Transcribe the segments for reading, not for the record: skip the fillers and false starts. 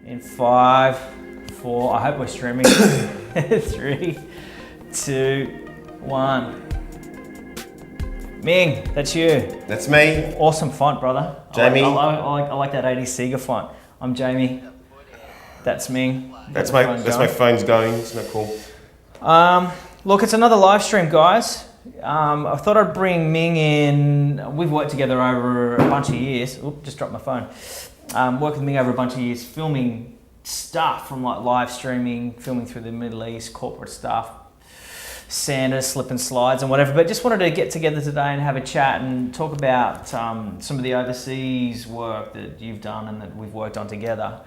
In 5, 4, I hope we're streaming. 3, 2, 1. Ming, that's you. That's me. Awesome font, brother. Jamie. I like that 80s Sega font. I'm Jamie. That's Ming. That's my phone's going. It's not cool. Look, it's another live stream, guys. I thought I'd bring Ming in. We've worked together over a bunch of years. Oop, just dropped my phone. Worked with Ming over a bunch of years, filming stuff from like live streaming, filming through the Middle East, corporate stuff, Santa, slip and slides and whatever. But just wanted to get together today and have a chat and talk about some of the overseas work that you've done and that we've worked on together.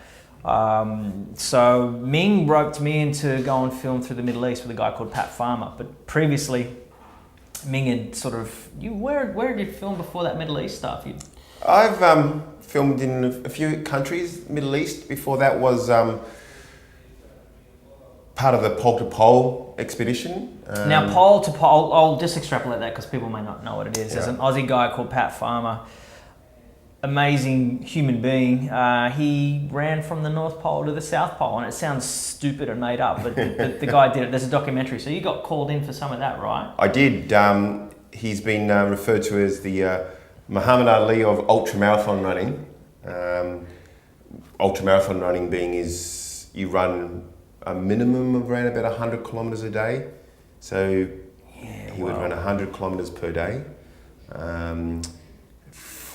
So Ming roped me in to go and film through the Middle East with a guy called Pat Farmer. But previously, Ming had sort of, where did you film before that Middle East stuff? I've filmed in a few countries, Middle East. Before that was part of the pole to pole expedition. Now, pole to pole, I'll just extrapolate that because people may not know what it is. Yeah. There's an Aussie guy called Pat Farmer, amazing human being. He ran from the North Pole to the South Pole, and it sounds stupid and made up, but the guy did it. There's a documentary, so you got called in for some of that, right? I did. He's been referred to as the Muhammad Ali of ultramarathon running. Ultramarathon running being is you run a minimum of around about 100 kilometres a day. So he would run 100 kilometres per day. And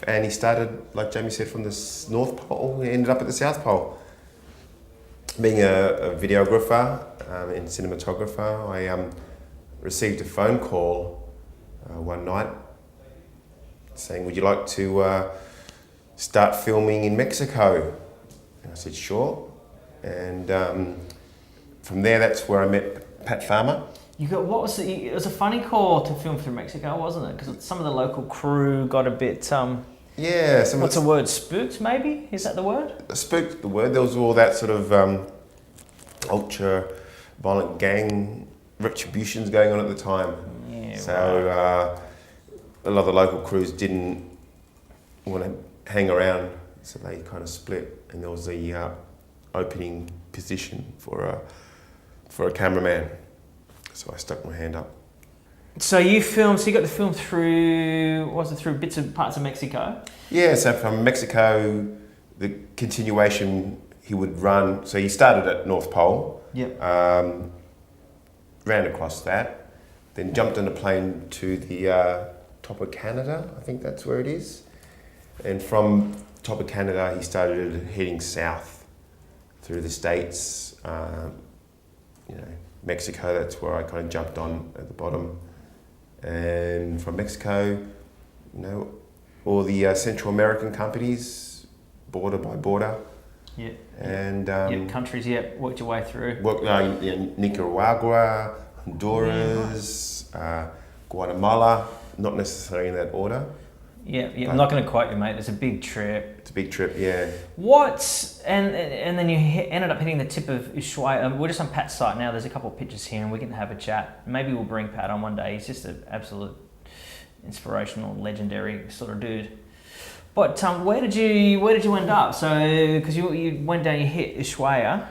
he started, like Jamie said, from the North Pole and ended up at the South Pole. Being a videographer and cinematographer, I received a phone call one night saying, "Would you like to start filming in Mexico?" And I said, "Sure." And from there, that's where I met Pat Farmer. It was a funny call to film through Mexico, wasn't it? Because some of the local crew got a bit, yeah. What's the word? Spooked, maybe? Is that the word? Spooked, the word. There was all that sort of ultra-violent gang retributions going on at the time. Yeah, so a lot of the local crews didn't want to hang around, so they kind of split, and there was the opening position for a cameraman. So I stuck my hand up. So you got the film through bits of parts of Mexico? Yeah, so from Mexico, the continuation he would run, so he started at North Pole. Yep. Ran across that, then jumped on a plane to the top of Canada, I think that's where it is. And from top of Canada, he started heading south through the States, Mexico, that's where I kind of jumped on at the bottom. And from Mexico, all the Central American companies, border by border. Yeah. And countries, worked your way through. Nicaragua, Honduras, Guatemala, not necessarily in that order. Yeah, I'm not going to quote you, mate. It's a big trip. It's a big trip, yeah. And then you ended up hitting the tip of Ushuaia. We're just on Pat's site now. There's a couple of pictures here, and we can have a chat. Maybe we'll bring Pat on one day. He's just an absolute inspirational, legendary sort of dude. But where did you end up? So, because you went down, you hit Ushuaia,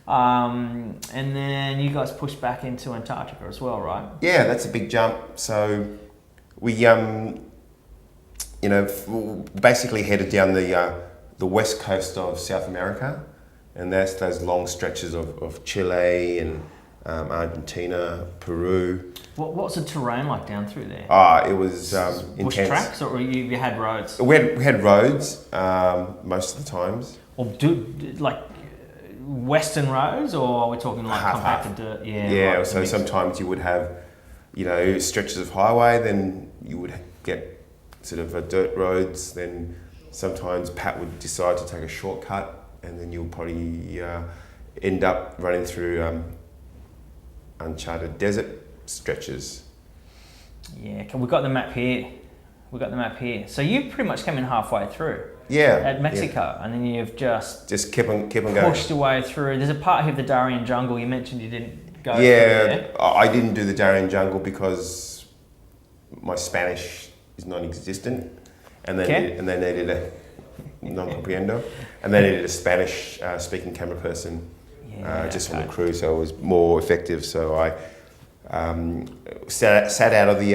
and then you guys pushed back into Antarctica as well, right? Yeah, that's a big jump. So we basically headed down the west coast of South America, and that's those long stretches of Chile and Argentina, Peru. What's the terrain like down through there? It was bush intense. tracks, or you had roads? We had roads most of the times. Or like western roads, or are we talking like compacted dirt? Yeah. Right, so sometimes you would have, stretches of highway, then you would get sort of dirt roads, then sometimes Pat would decide to take a shortcut, and then you'll probably end up running through uncharted desert stretches. Yeah, we've got the map here. So you pretty much came in halfway through. Yeah. At Mexico, and then you've just keep on going. Pushed your way through. There's a part here of the Darien Jungle. You mentioned you didn't go. Yeah, I didn't do the Darien Jungle because my Spanish is non-existent, and they needed non-compreendo. And then I needed a Spanish speaking camera person just on the crew, so it was more effective. So I sat out of the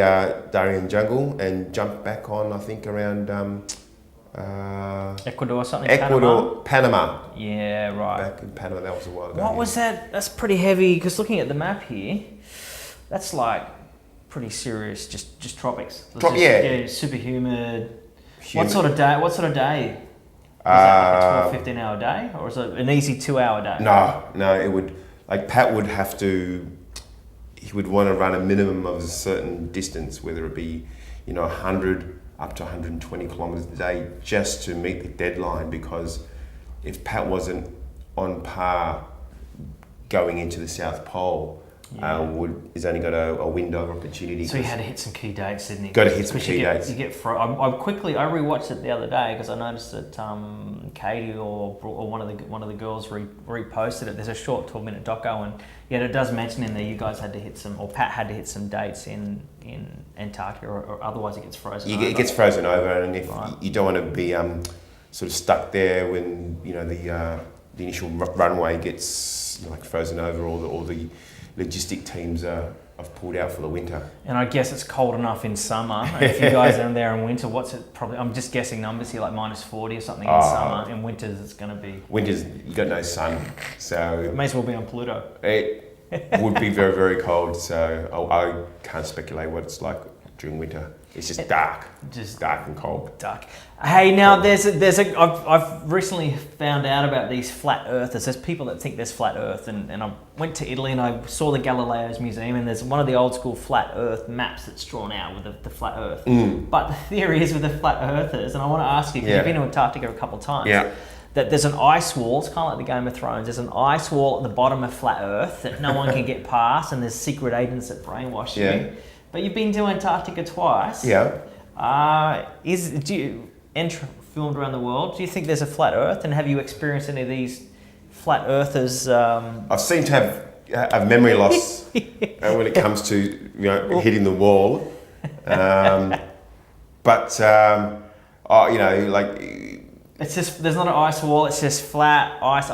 Darien jungle and jumped back on, I think, around Ecuador or something? Panama. Yeah, right. Back in Panama, that was a while ago. What was that? That's pretty heavy, because looking at the map here, that's like pretty serious, just tropics. Yeah, super humid. What sort of day? Is that like a 12, 15 hour day? Or is it an easy 2 hour day? No, it would, like Pat would have to, he would want to run a minimum of a certain distance, whether it be, 100 up to 120 kilometers a day, just to meet the deadline, because if Pat wasn't on par going into the South Pole, he's only got a window of opportunity. So you had to hit some key dates, didn't you? Got to hit some key dates. I rewatched it the other day because I noticed that Katie or one of the girls reposted it. There's a short 12-minute doco, and it does mention in there you guys had to hit some, or Pat had to hit some dates in Antarctica, or otherwise it gets frozen over. It gets frozen over, and if you don't want to be sort of stuck there when the initial runway gets frozen over, or the logistic teams have pulled out for the winter. And I guess it's cold enough in summer. If you guys are there in winter, what's it probably? I'm just guessing numbers here, like -40 or something in summer. In winters, it's going to be. Winters, you got no sun, so it may as well be on Pluto. It would be very, very cold. So I can't speculate what it's like during winter. It's just dark, dark and cold. Dark. Hey, now I've recently found out about these flat earthers. There's people that think there's flat Earth, and I went to Italy and I saw the Galileo's museum, and there's one of the old school flat Earth maps that's drawn out with the flat Earth. But the theory is with the flat earthers, and I want to ask you, because you've been to Antarctica a couple of times. That there's an ice wall. It's kind of like the Game of Thrones. There's an ice wall at the bottom of flat Earth that no one can get past, and there's secret agents that brainwash you. But you've been to Antarctica twice. Filmed around the world. Do you think there's a flat Earth, and have you experienced any of these flat Earthers? I seem to have memory loss when it comes to hitting the wall, it's just, there's not an ice wall. It's just flat ice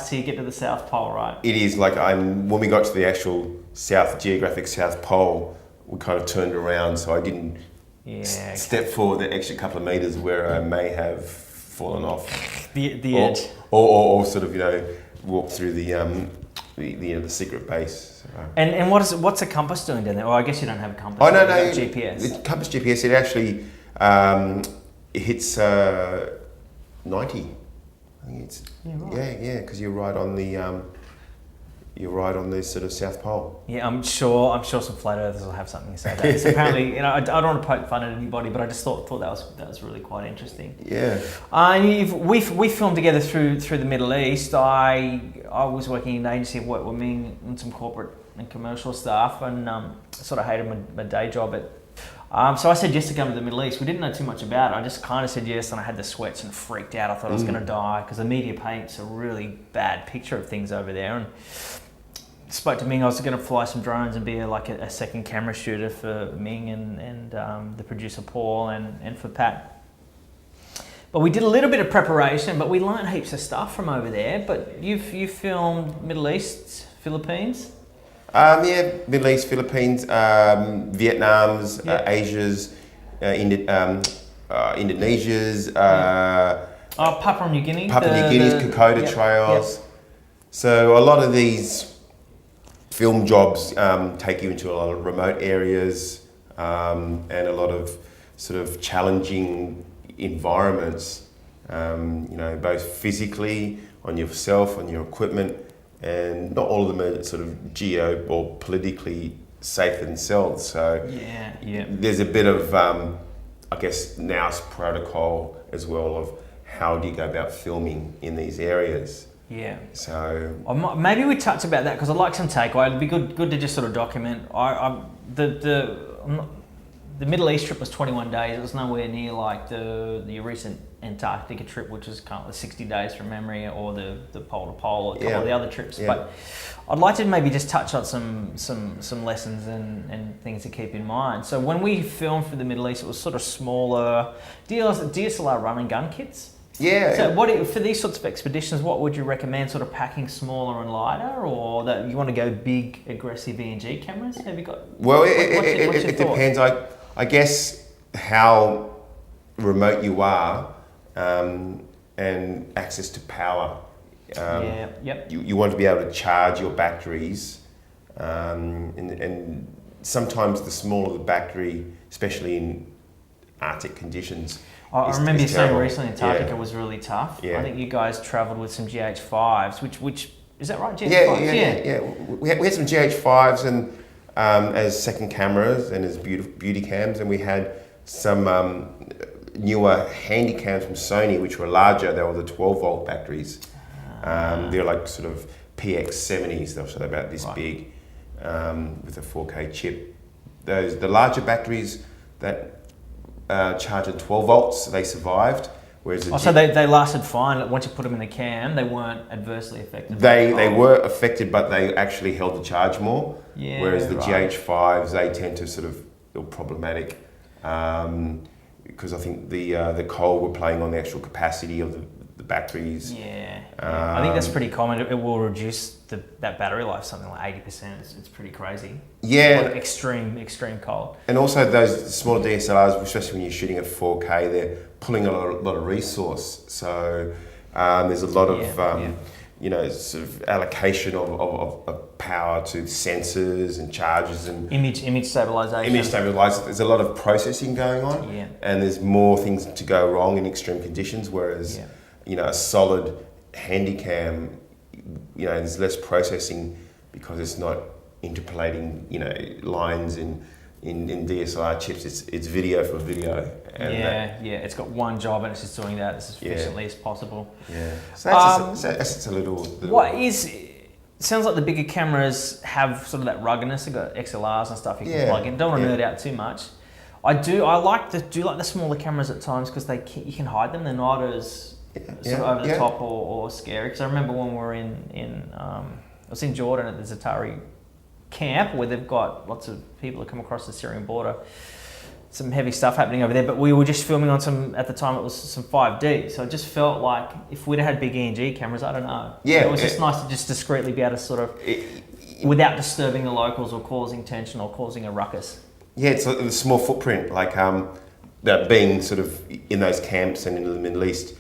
till you get to the South Pole, right? It is when we got to the actual geographic South Pole, we kind of turned around, so I didn't step forward the extra couple of meters where I may have fallen off the edge, or sort of walked through the secret base. So. And what's a compass doing down there? Well, I guess you don't have a compass. Oh no, GPS. The compass GPS, it actually it hits 90. I think it's because you're right on the sort of South Pole. Yeah, I'm sure some flat earthers will have something to say about this. Apparently, I don't want to poke fun at anybody, but I just thought that was really quite interesting. Yeah. We filmed together through the Middle East. I was working in an agency, worked with Ming on some corporate and commercial stuff, and sort of hated my day job so I said yes to come to the Middle East. We didn't know too much about it. I just kind of said yes, and I had the sweats and freaked out. I thought I was going to die, because the media paints a really bad picture of things over there. And spoke to Ming. I was going to fly some drones and be a second camera shooter for Ming and the producer Paul and for Pat. But we did a little bit of preparation, but we learned heaps of stuff from over there. But you filmed Middle East, Philippines? Middle East, Philippines, Vietnam's, Asia's, Indonesia's, Papua New Guinea. Papua New Guinea's Kokoda trails. So a lot of these film jobs take you into a lot of remote areas and a lot of sort of challenging environments, both physically, on yourself, on your equipment, and not all of them are sort of geo or politically safe themselves. So there's a bit of, I guess, NOW's protocol as well of how do you go about filming in these areas. Yeah. So maybe we touch about that, because I'd like some takeaway. It'd be good to just sort of document. The Middle East trip was 21 days. It was nowhere near like your recent Antarctica trip, which was kind of 60 days from memory, or the pole to pole, or a couple of the other trips. Yeah. But I'd like to maybe just touch on some lessons and things to keep in mind. So when we filmed for the Middle East, it was sort of smaller DSLR run and gun kits. Yeah. So for these sorts of expeditions, what would you recommend? Sort of packing smaller and lighter, or that you want to go big, aggressive E&G cameras? Have you got? Well, what's it depends. I guess how remote you are, and access to power. You want to be able to charge your batteries, and sometimes the smaller the battery, especially in Arctic conditions. I remember you saying recently Antarctica Yeah. was really tough. Yeah. I think you guys travelled with some GH5s, which is that right? GH5s? Yeah. We had some GH5s and as second cameras and as beauty cams, and we had some newer handy cams from Sony, which were larger. They were the 12-volt batteries. They're like sort of PX70s, so they're about this big, with a 4K chip. The larger batteries that charge at 12 volts, they survived. Whereas so they lasted fine. Once you put them in the cam, they weren't adversely affected. They were affected, but they actually held the charge more. Yeah, whereas the GH5s, they tend to sort of feel problematic, because I think the coal were playing on the actual capacity of the batteries. Yeah. I think that's pretty common. It will reduce that battery life something like 80%. It's pretty crazy. Yeah. Like extreme cold. And also those smaller DSLRs, especially when you're shooting at 4K, they're pulling a lot of resource. So there's a lot of sort of allocation of power to sensors and chargers and image stabilization. Image stabilization. There's a lot of processing going on, and there's more things to go wrong in extreme conditions. Whereas a solid handycam, there's less processing because it's not interpolating, lines in DSLR chips. It's video for video. And it's got one job and it's just doing that as efficiently as possible. Yeah. So that's a little. Sounds like the bigger cameras have sort of that ruggedness. They've got XLRs and stuff you can plug in. Don't want to nerd out too much. I like the smaller cameras at times because you can hide them. They're not as sort of over the top or scary. Because I remember when we were I was in Jordan at the Zatari camp where they've got lots of people that come across the Syrian border. Some heavy stuff happening over there, but we were just filming on at the time it was some 5D, so it just felt like if we'd have had big E&G cameras, I don't know. It was just nice to just discreetly be able to sort of, without disturbing the locals or causing tension or causing a ruckus. Yeah, it's a small footprint, like that being sort of in those camps and in the Middle East,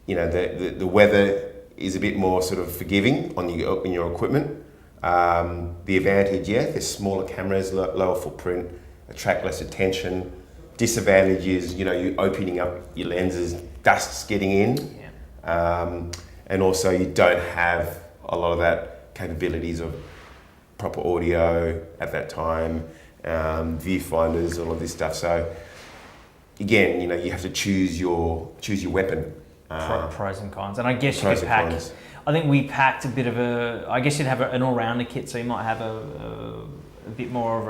the weather is a bit more sort of forgiving on your equipment. The advantage, they're smaller cameras, lower footprint, attract less attention. Disadvantage is, you're opening up your lenses, dust's getting in. And also you don't have a lot of that capabilities of proper audio at that time, viewfinders, all of this stuff. So again, you have to choose your weapon. Pros and cons. And I guess you could pack, I think we packed a bit of I guess you'd have an all-rounder kit, so you might have a bit more of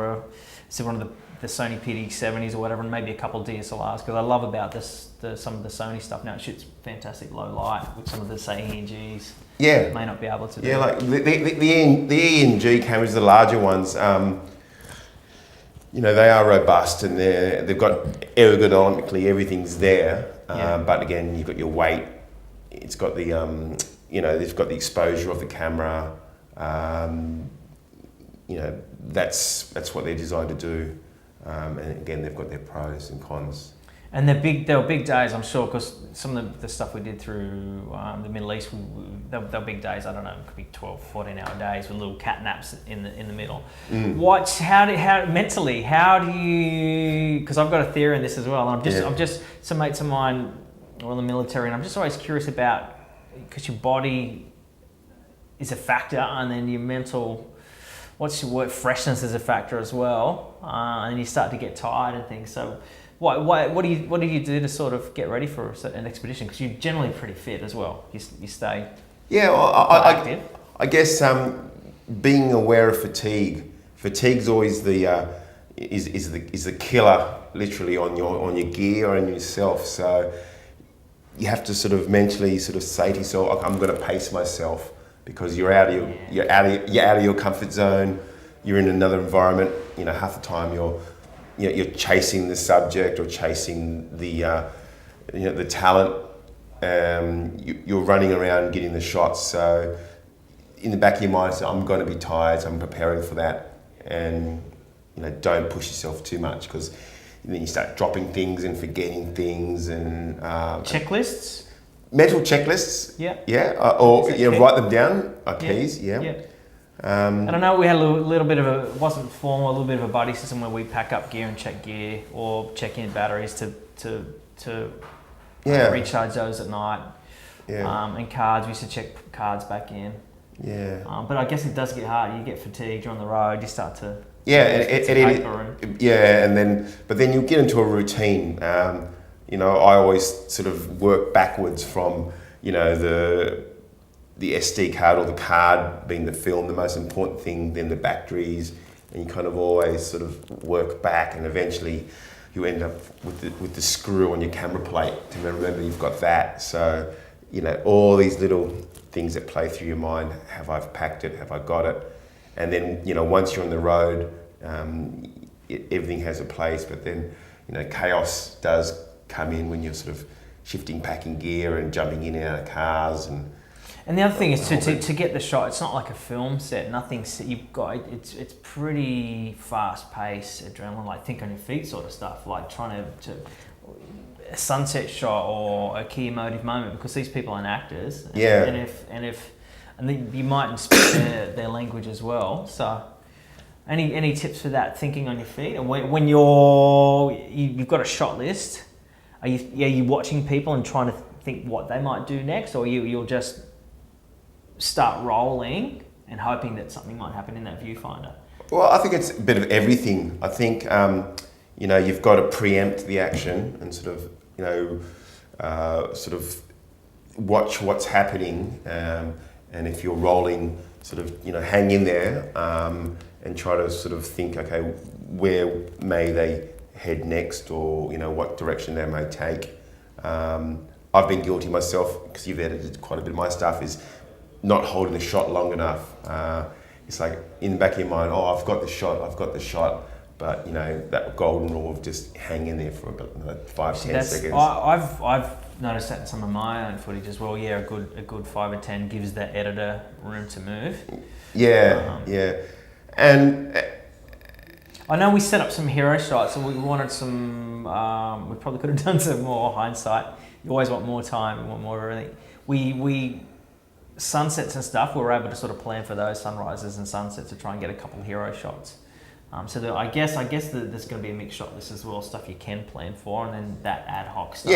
one of the Sony PD70s or whatever, and maybe a couple of DSLRs, because I love about some of the Sony stuff now. It shoots fantastic low light, which some of the E&Gs may not be able to do. Yeah, like the E&G cameras, the larger ones, they are robust and they've got ergonomically everything's there. But again, you've got your weight. It's got the they've got the exposure of the camera. That's what they're designed to do. And again, they've got their pros and cons. And they were big days, I'm sure, because some of the stuff we did through the Middle East, they were big days. I don't know, it could be 12, 14-hour days with little cat naps in the middle. Mentally, how do you? Because I've got a theory in this as well. And I'm just some mates of mine were in the military, and I'm just always curious about, because your body is a factor, and then your mental. What's your word? Freshness is a factor as well, and you start to get tired and things. So, what do you do to sort of get ready for an expedition? Because you're generally pretty fit as well. You stay. Yeah, well, active. I guess being aware of fatigue. Fatigue's always the killer, literally on your gear and yourself. So you have to sort of mentally sort of say to yourself, I'm going to pace myself. Because you're out of your comfort zone, you're in another environment. Half the time you're chasing the subject or chasing the talent, you're running around getting the shots. So in the back of your mind, so I'm going to be tired, so I'm preparing for that. And don't push yourself too much, because then you start dropping things and forgetting things. And checklists, mental checklists. Yeah. Or write them down. Keys. Yeah. And I know we had a little bit of it wasn't formal, a little bit of a buddy system where we pack up gear and check gear, or check in batteries to recharge those at night. Yeah. And cards, we used to check cards back in. Yeah. But I guess it does get hard. You get fatigued, you're on the road, you start to... But then you get into a routine. I always sort of work backwards from, the SD card, or the card being the film, the most important thing, then the batteries, and you kind of always sort of work back, and eventually you end up with the screw on your camera plate to remember you've got that. So, all these little things that play through your mind. Have I packed it? Have I got it? And then, once you're on the road, everything has a place, but then, chaos does come in when you're sort of shifting packing gear and jumping in and out of cars. And the other thing is to get the shot, it's not like a film set, you've got, it's pretty fast paced, adrenaline, like think on your feet sort of stuff, like trying to a sunset shot or a key emotive moment, because these people aren't actors. And you mightn't speak their language as well. So, any tips for that? Thinking on your feet, and when you've got a shot list, are you watching people and trying to think what they might do next, or you'll just start rolling and hoping that something might happen in that viewfinder? Well, I think it's a bit of everything. I think you've got to preempt the action and sort of watch what's happening. And if you're rolling, sort of, hang in there and try to sort of think, okay, where may they head next, or, what direction they may take. I've been guilty myself, because you've edited quite a bit of my stuff, is not holding the shot long enough. It's like in the back of your mind, I've got the shot. But, that golden rule of just hang in there for about 5-10 seconds. I've noticed that in some of my own footage as well. Yeah, a good 5 or 10 gives the editor room to move. Yeah. And I know we set up some hero shots, and we wanted some. We probably could have done some more hindsight. You always want more time, you want more of everything. We sunsets and stuff. We were able to sort of plan for those sunrises and sunsets to try and get a couple hero shots. So I guess there's going to be a mixed shot list as well, stuff you can plan for, and then that ad hoc stuff.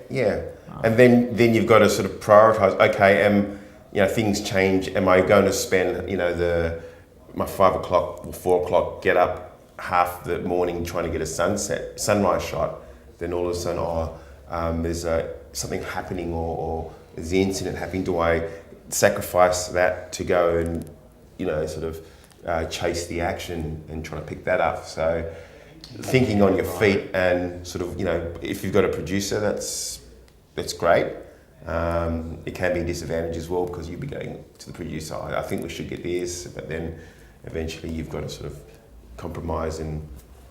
Yeah. And then you've got to sort of prioritise. Okay, things change. Am I going to spend my 5 o'clock or 4 o'clock get up half the morning trying to get a sunrise shot? Then all of a sudden, there's something happening, or there's the incident happening. Do I sacrifice that to go and sort of chase the action and trying to pick that up? So thinking on your feet, and sort of, if you've got a producer, that's great. It can be a disadvantage as well, because you'll be going to the producer, I think we should get this, but then eventually you've got to sort of compromise and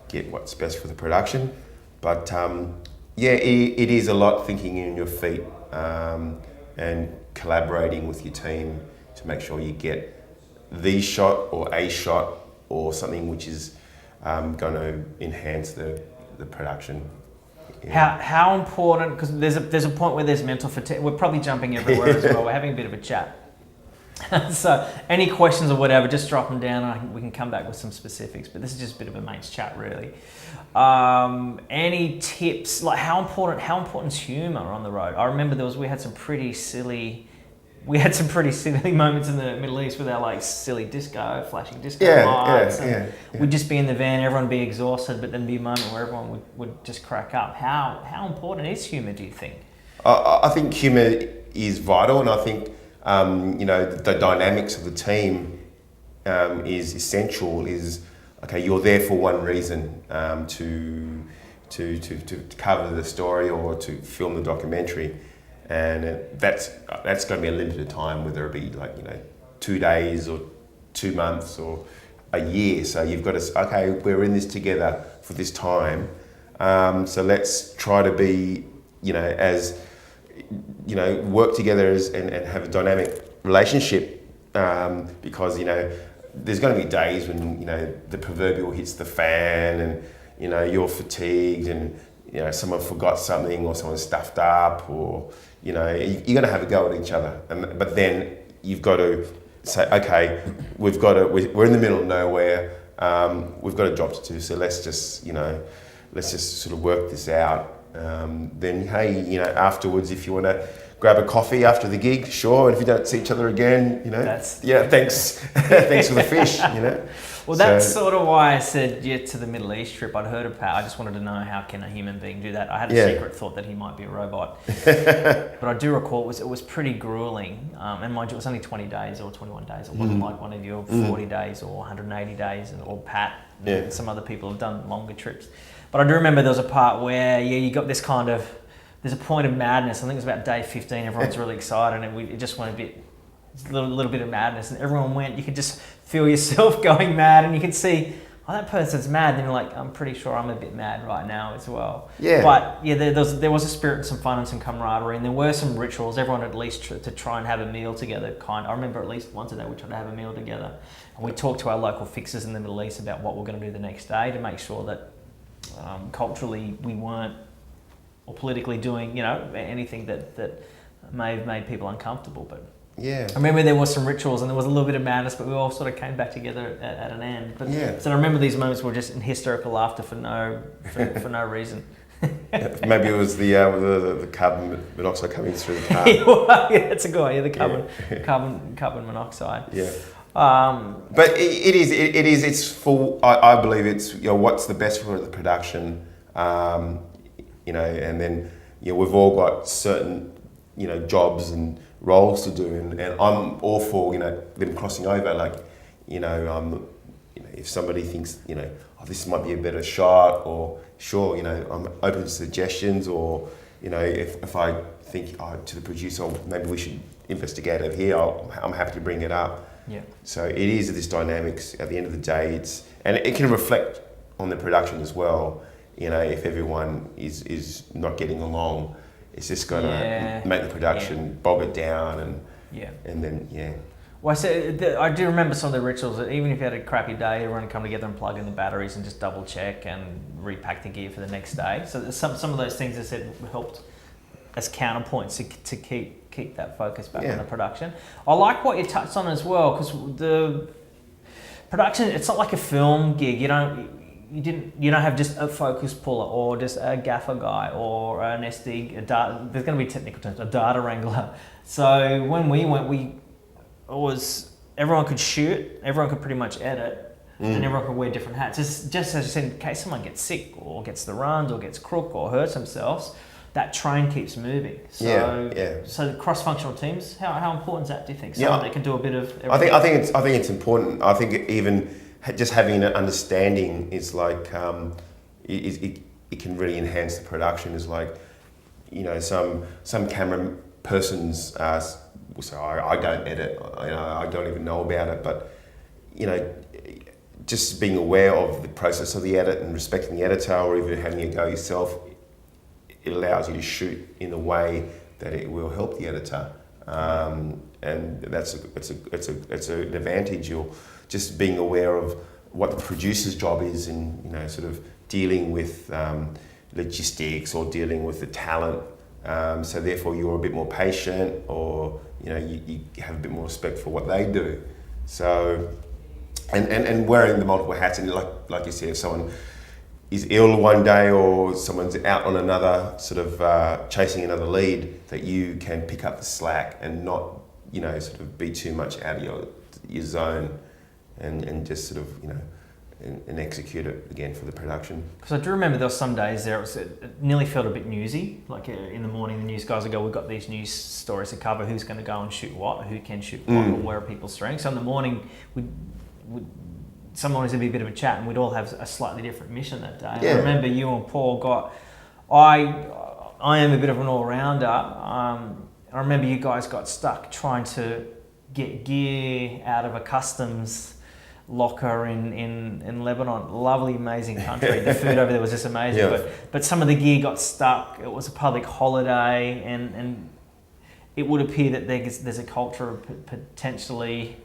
get what's best for the production. But it is a lot thinking in your feet, and collaborating with your team to make sure you get the shot or a shot or something which is going to enhance the production. Yeah. How important, because there's a point where there's mental fatigue. We're probably jumping everywhere as well. We're having a bit of a chat. So any questions or whatever, just drop them down, and we can come back with some specifics. But this is just a bit of a mate's chat, really. Any tips, like how important is humour on the road? I remember we had some pretty silly moments in the Middle East with our like silly flashing disco lights. We'd just be in the van, everyone would be exhausted, but then be a moment where everyone would just crack up. How important is humour, do you think? I think humour is vital, and I think the dynamics of the team is essential. Is okay, you're there for one reason, to cover the story or to film the documentary. And that's going to be a limited time, whether it be 2 days or 2 months or a year. So you've got to, okay, we're in this together for this time. So let's try to be, as work together and have a dynamic relationship, because there's going to be days when the proverbial hits the fan, and you're fatigued, and someone forgot something, or someone stuffed up, or you're going to have a go at each other, but then you've got to say, okay, we're in the middle of nowhere, we've got a job to do, so let's just sort of work this out. Then hey, afterwards, if you want to grab a coffee after the gig, sure. And if you don't see each other again, thanks, thanks for the fish, Well, that's sort of why I said to the Middle East trip. I'd heard about. I just wanted to know, how can a human being do that? I had a secret thought that he might be a robot, but I do recall it was pretty grueling. And mind you, it was only 20 days or 21 days. It wasn't like one of your 40 days or 180 days, or Pat. And some other people have done longer trips. But I do remember there was a part where you got this kind of, there's a point of madness. I think it was about day 15. Everyone's really excited, and it just went a little bit of madness, and everyone went. You could just feel yourself going mad, and you could see, oh, that person's mad. And you're like, I'm pretty sure I'm a bit mad right now as well. Yeah. But there was a spirit and some fun and some camaraderie, and there were some rituals. Everyone at least to try and have a meal together. I remember at least once a day we tried to have a meal together, and we talked to our local fixers in the Middle East about what we're going to do the next day to make sure that culturally we weren't, or politically doing, anything that may have made people uncomfortable. But I remember there was some rituals and there was a little bit of madness, but we all sort of came back together at an end. But so I remember these moments were just in hysterical laughter for no reason. Maybe it was the carbon monoxide coming through the car. That's a good one. The carbon monoxide. Yeah. But it's full. I believe it's what's the best for the production, and then we've all got certain jobs and roles to do, and I'm all for them crossing over. Like if somebody thinks this might be a better shot, or sure I'm open to suggestions, or if I think to the producer, maybe we should investigate over here, I'm happy to bring it up. Yeah. So it is this dynamics. At the end of the day, and it can reflect on the production as well. If everyone is not getting along, it's just going to make the production bog it down, and then. Well, I do remember some of the rituals that even if you had a crappy day, everyone would come together and plug in the batteries and just double check and repack the gear for the next day. So some of those things I said helped as counterpoints to keep that focus back on the production. I like what you touched on as well, because the production, it's not like a film gig. You don't have just a focus puller or just a gaffer guy or an SD. There's going to be technical terms, a data wrangler. So when we went, everyone could shoot, everyone could pretty much edit, and everyone could wear different hats. Just as you said, in case someone gets sick or gets the runs or gets crook or hurts themselves, that train keeps moving. So, So the cross-functional teams, how important is that, do you think? Someone that can do a bit of everything? I think it's important. I think even just having an understanding is like it can really enhance the production. Is like some camera persons will say, I don't edit. I don't even know about it. But just being aware of the process of the edit and respecting the editor, or even having a go yourself, it allows you to shoot in a way that it will help the editor, and it's an advantage. You're just being aware of what the producer's job is, in sort of dealing with logistics or dealing with the talent. So therefore, you're a bit more patient, or you have a bit more respect for what they do. So, and wearing the multiple hats, and like you said, if someone is ill one day or someone's out on another sort of chasing another lead, that you can pick up the slack and not sort of be too much out of your zone, and just sort of and execute it again for the production. Because I do remember there were some days there it nearly felt a bit newsy. Like in the morning, the news guys would go, we've got these news stories to cover, who's going to go and shoot what, who can shoot what, or where are people's strengths. So in the morning, someone was going to be a bit of a chat, and we'd all have a slightly different mission that day. Yeah. I remember you and Paul I am a bit of an all-rounder. I remember you guys got stuck trying to get gear out of a customs locker in Lebanon. Lovely, amazing country. The food over there was just amazing. Yeah. But some of the gear got stuck. It was a public holiday, and it would appear that there's a culture of potentially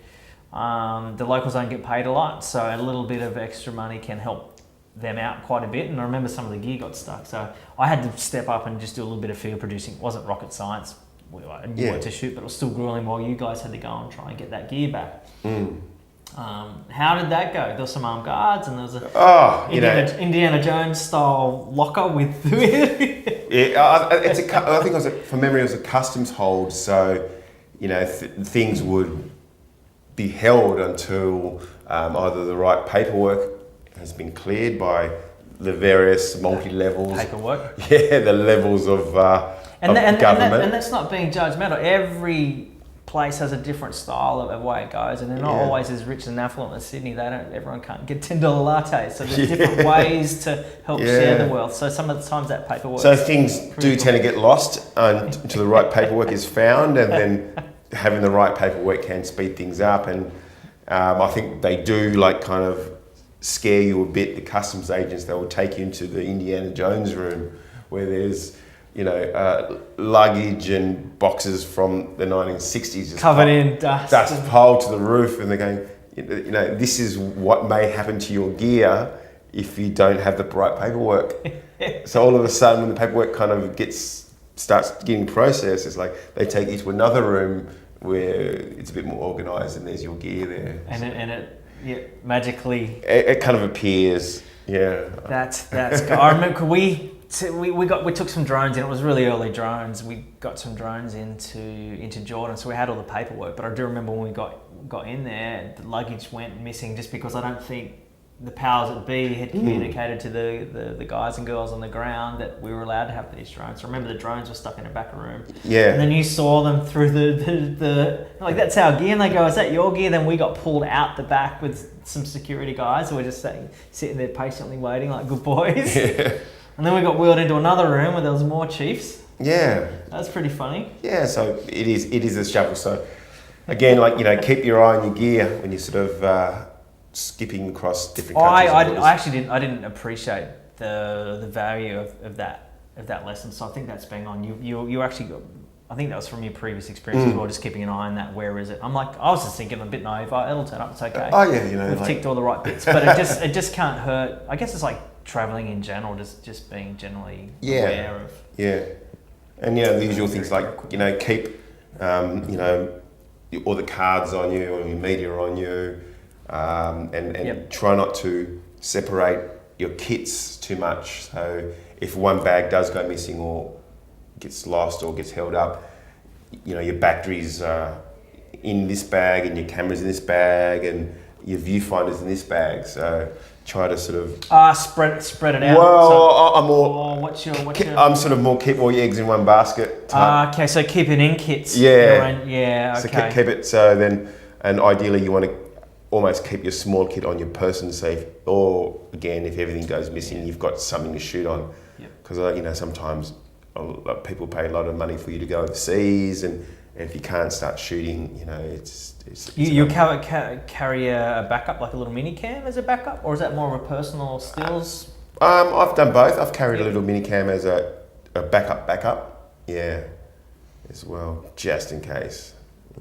the locals don't get paid a lot, so a little bit of extra money can help them out quite a bit. And I remember some of the gear got stuck, so I had to step up and just do a little bit of field producing. It wasn't rocket science. I knew what to shoot, but it was still grueling while you guys had to go and try and get that gear back. How did that go? There was some armed guards, and there was a Indiana Jones style locker with I think from memory it was a customs hold, so things would be held until either the right paperwork has been cleared by the various multi-levels. Paperwork? Yeah, the levels of government. And that's not being judgmental. Every place has a different style of way it goes, and they're not always as rich and affluent as Sydney. Everyone can't get $10 lattes, so there's different ways to help share the wealth. So some of the times that paperwork. So things do tend to get lost until the right paperwork is found, and then having the right paperwork can speed things up. And I think they do kind of scare you a bit. The customs agents, they will take you into the Indiana Jones room where there's luggage and boxes from the 1960s just covered in dust piled to the roof, and they're going, this is what may happen to your gear if you don't have the right paperwork. So all of a sudden, when the paperwork kind of starts getting processed, it's like they take you to another room where it's a bit more organised, and there's your gear there. And it magically it kind of appears. Yeah. That's I remember we took some drones in. It was really early drones. We got some drones into Jordan, so we had all the paperwork. But I do remember when we got in there, the luggage went missing just because I don't think the powers that be had communicated to the guys and girls on the ground that we were allowed to have these drones. So I remember the drones were stuck in a back room. Yeah. And then you saw them through the that's our gear, and they go, is that your gear? Then we got pulled out the back with some security guys who were just sitting there patiently waiting like good boys. Yeah. And then we got wheeled into another room where there was more chiefs. Yeah. That's pretty funny. Yeah, so it is a shuffle. So again, keep your eye on your gear when you sort of skipping across different countries. I didn't appreciate the value of that lesson. So I think that's bang on. You actually got, I think that was from your previous experience as well, just keeping an eye on that. Where is it? I was just thinking a bit naive. It'll turn up. It's okay. We've ticked all the right bits, but it just can't hurt. I guess it's like traveling in general, just being generally aware of. Yeah, and the usual things like keep all the cards on you or your media on you. And try not to separate your kits too much. So if one bag does go missing or gets lost or gets held up, your batteries are in this bag and your camera's in this bag and your viewfinder's in this bag. So try to sort of spread it out. Well, I'm I'm sort of more keep all your eggs in one basket type. Okay, so keep it in kits. Yeah. Okay. So keep it and ideally you want to almost keep your small kit on your person safe, or again, if everything goes missing, you've got something to shoot on. Because sometimes people pay a lot of money for you to go overseas, and if you can't start shooting, you carry a backup, like a little mini cam as a backup, or is that more of a personal stills? I've done both. I've carried a little mini cam as a backup, as well, just in case.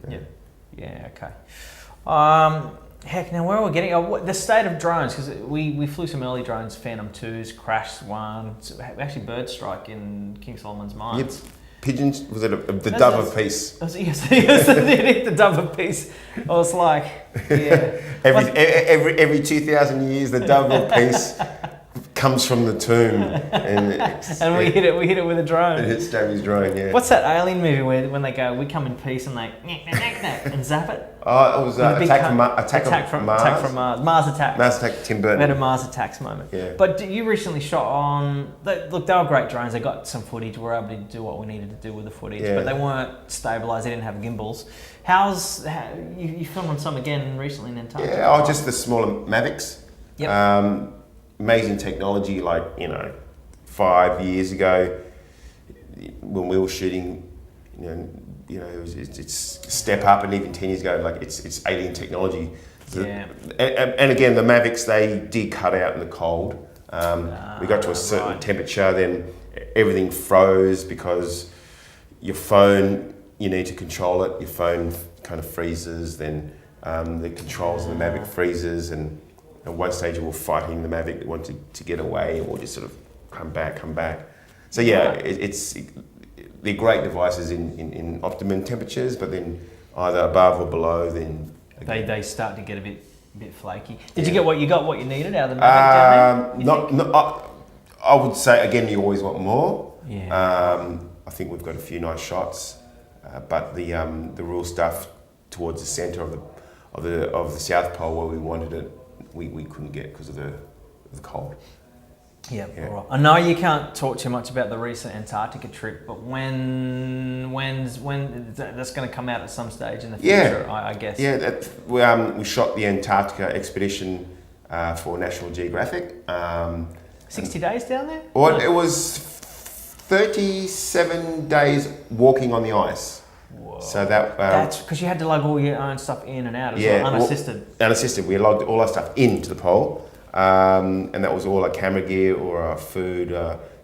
Yeah. Okay. Heck, now where are we getting? The state of drones, because we flew some early drones, Phantom 2s, crashed one. So actually, bird strike in King Solomon's Mines. Yep. Pigeons, was it the dove of peace? Yes, the dove of peace. I was like, yeah. every 2,000 years, the dove of peace comes from the tomb, and we hit it with a drone. It hit Stabby's drone, yeah. What's that alien movie where when they go, we come in peace, and they and zap it? Oh, it was Attack from Mars. Attack from Mars. Mars Attack. Mars Attack, Tim Burton. We had a Mars Attacks moment. Yeah. But you recently shot on. Look, they were great drones. They got some footage. We were able to do what we needed to do with the footage, but they weren't stabilised. They didn't have gimbals. You filmed on some again recently in Antarctica? Yeah, just the smaller Mavics. Yep. Amazing technology, 5 years ago when we were shooting, it's step up, and even 10 years ago, it's alien technology. And again, the Mavics, they did cut out in the cold. We got to a certain temperature, then everything froze because your phone you need to control it. Your phone kind of freezes, then the controls of the Mavic freezes, and at one stage we were fighting the Mavic that wanted to get away, or just sort of come back. So yeah, they're great devices in optimum temperatures, but then either above or below, then they start to get a bit flaky. Did you get what you needed out of the Mavic down there? I would say again, you always want more. Yeah. I think we've got a few nice shots, but the real stuff towards the centre of the South Pole where we wanted it, we couldn't get because of the cold. Yeah, all right. I know you can't talk too much about the recent Antarctica trip, but when that's going to come out at some stage in the future, I guess. Yeah, we shot the Antarctica expedition for National Geographic. 60 days down there? Well, it was 37 days walking on the ice. Whoa. So that's because you had to lug all your own stuff in and out as well, unassisted. Unassisted. We logged all our stuff into the pole, and that was all our camera gear or our food,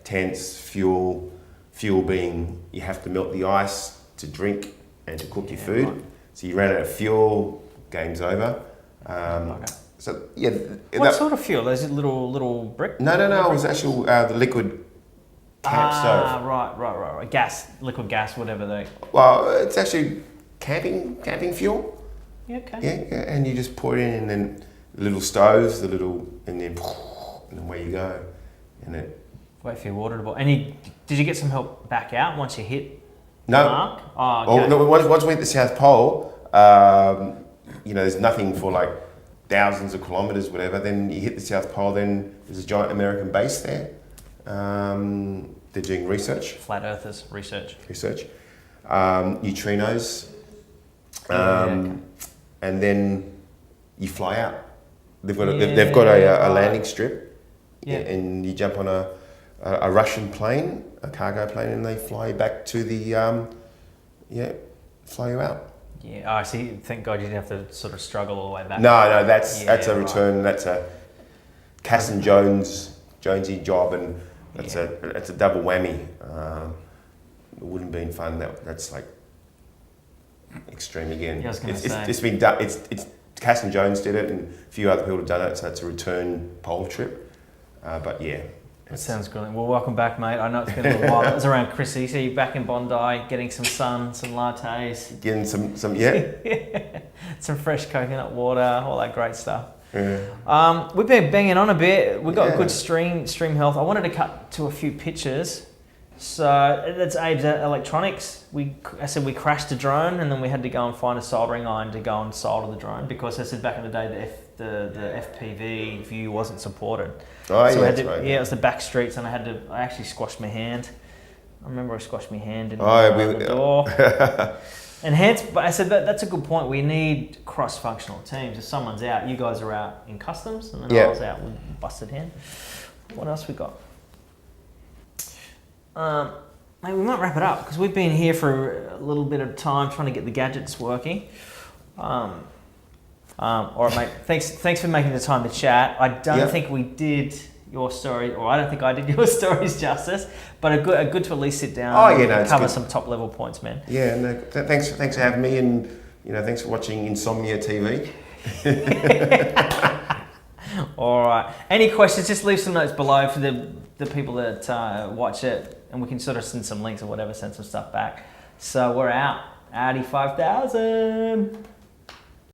tents, fuel. Fuel being you have to melt the ice to drink and to cook your food. Right. So you ran out of fuel, game's over. Okay. So yeah. What sort of fuel? Is it little brick? No. It was actually the liquid camp stove. Right. Gas, liquid gas, whatever they. Well, it's actually camping fuel. Yeah. Okay. Yeah, and you just pour it in, and then little stoves, and then away you go, and it. Wait for your water to boil. Did you get some help back out once you hit the No. mark? Oh, okay. No. Once we hit the South Pole, there's nothing for like thousands of kilometres, whatever. Then you hit the South Pole. Then there's a giant American base there. They're doing research. Flat Earthers research. Neutrinos. And then you fly out. They've got a landing strip. Yeah. And you jump on a Russian plane, a cargo plane, and they fly you back to the fly you out. Yeah, I see. Thank God you didn't have to sort of struggle all the way back. No, that's a return. That's a Cass and Jonesy job, and that's a double whammy. It wouldn't have been fun. That's like extreme again. Yeah, I was going to say. It's been done. It's Cass and Jones did it, and a few other people have done it. So it's a return pole trip. But yeah. That sounds brilliant. Well, welcome back, mate. I know it's been a little while. It was around Chrissy. So you're back in Bondi, getting some sun, some lattes. Getting some some fresh coconut water, all that great stuff. Yeah. We've been banging on a bit. We've got good stream health. I wanted to cut to a few pictures. So that's Abe's electronics. I said we crashed a drone, and then we had to go and find a soldering iron to go and solder the drone, because I said back in the day the FPV view wasn't supported. Oh, so yeah, right. Yeah, it was the back streets, and I actually squashed my hand. I remember I squashed my hand in the door. And hence, but I said that's a good point. We need cross-functional teams. If someone's out, you guys are out in customs, and then I was out with busted hand. What else we got? Maybe we might wrap it up, because we've been here for a little bit of time trying to get the gadgets working. All right, mate. Thanks for making the time to chat. I don't think we did your story, or I don't think I did your stories justice, but a good to at least sit down and cover some top level points, man. Yeah, no, thanks for having me, and thanks for watching Insomnia TV. All right. Any questions? Just leave some notes below for the people that watch it, and we can sort of send some links or whatever, send some stuff back. So we're out. Audi 5000.